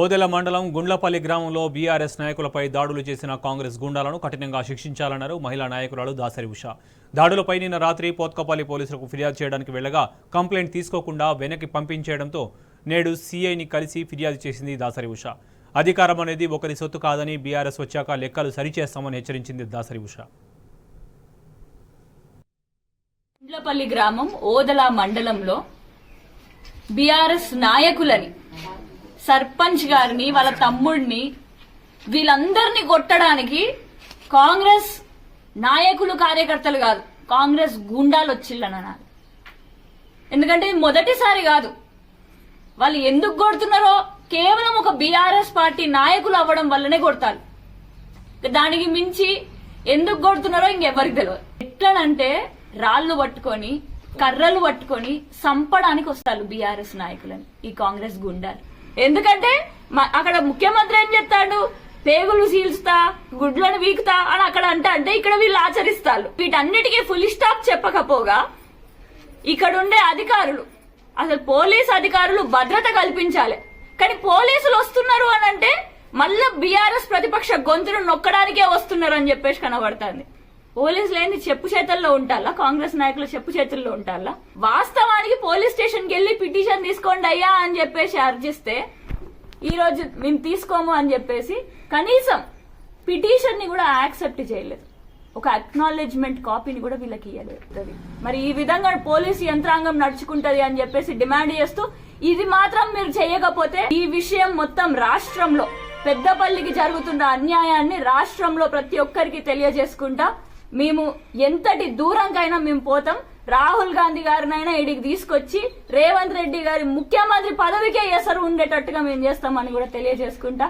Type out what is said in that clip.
ఓదెల మండలం గుండ్లపల్లి గ్రామంలో బీఆర్ఎస్ నాయకులపై దాడులు చేసిన కాంగ్రెస్ గుండాలను కఠినంగా శిక్షించాలన్నారు మహిళా నాయకురాలు దాసరి ఉష. దాడులపై నిన్న రాత్రి పోత్కపల్లి పోలీసులకు ఫిర్యాదు చేయడానికి వెళ్లగా కంప్లైంట్ తీసుకోకుండా వెనక్కి పంపించేయడంతో నేడు సీఐని కలిసి ఫిర్యాదు చేసింది దాసరి ఉష. అధికారం అనేది ఒకరి సొత్తు కాదని బీఆర్ఎస్ వచ్చాక లెక్కలు సరిచేస్తామని హెచ్చరించింది దాసరి ఉష. గుండ్లపల్లి గ్రామం ఓదెల మండలంలో బీఆర్ఎస్ నాయకులని సర్పంచ్ గారిని వాళ్ళ తమ్ముడిని వీళ్ళందరినీ కొట్టడానికి కాంగ్రెస్ నాయకులు కార్యకర్తలు కాదు కాంగ్రెస్ గుండాలు వచ్చిళ్ళన్నారు. ఎందుకంటే మొదటిసారి కాదు. వాళ్ళు ఎందుకు కొడుతున్నారో కేవలం ఒక బీఆర్ఎస్ పార్టీ నాయకులు అవ్వడం వల్లనే కొడతారు. దానికి మించి ఎందుకు కొడుతున్నారో ఇంకెవరికి తెలియదు. ఎట్లనంటే రాళ్లు పట్టుకొని కర్రలు పట్టుకొని సంపడానికి వస్తారు బీఆర్ఎస్ నాయకులని ఈ కాంగ్రెస్ గుండాలు. ఎందుకంటే అక్కడ ముఖ్యమంత్రి ఏం చెప్తాడు, పేగులు సీల్స్తా గుడ్లను వీకుతా అని అక్కడ అంటే ఇక్కడ వీళ్ళు ఆచరిస్తారు. వీటన్నిటికీ ఫుల్ స్టాప్ చెప్పకపోగా ఇక్కడ ఉండే అధికారులు, అసలు పోలీస్ అధికారులు భద్రత కల్పించాలి. కానీ పోలీసులు వస్తున్నారు అని అంటే మళ్ళా బీఆర్ఎస్ ప్రతిపక్ష గొంతును నొక్కడానికే వస్తున్నారు అని చెప్పేసి కనబడుతుంది. పోలీసులు ఏంది చెప్పు చేతుల్లో ఉంటాలా, కాంగ్రెస్ నాయకులు చెప్పు చేతుల్లో ఉంటాలా? వాస్తవానికి పోలీస్ స్టేషన్కి వెళ్లి పిటిషన్ తీసుకోండి అయ్యా అని చెప్పేసి అర్జిస్తే ఈ రోజు మేము తీసుకోము అని చెప్పేసి కనీసం పిటిషన్ ని కూడా యాక్సెప్ట్ చేయలేదు. ఒక అక్నాలెడ్జ్మెంట్ కాపీని కూడా వీళ్ళకి ఇవ్వలేదు. మరి ఈ విధంగా పోలీసు యంత్రాంగం నడుచుకుంటది అని చెప్పేసి డిమాండ్ చేస్తూ ఇది మాత్రం మీరు చేయకపోతే ఈ విషయం మొత్తం రాష్ట్రంలో పెద్దపల్లికి జరుగుతున్న అన్యాయాన్ని రాష్ట్రంలో ప్రతి ఒక్కరికి తెలియజేసుకుంటా మేము ఎంతటి దూరంకైనా మేము పోతాం. రాహుల్ గాంధీ గారినైనా ఇడికి తీసుకొచ్చి రేవంత్ రెడ్డి గారి ముఖ్యమంత్రి పదవికే ఎసరు ఉండేటట్టుగా మేము చేస్తామని కూడా తెలియజేసుకుంటా.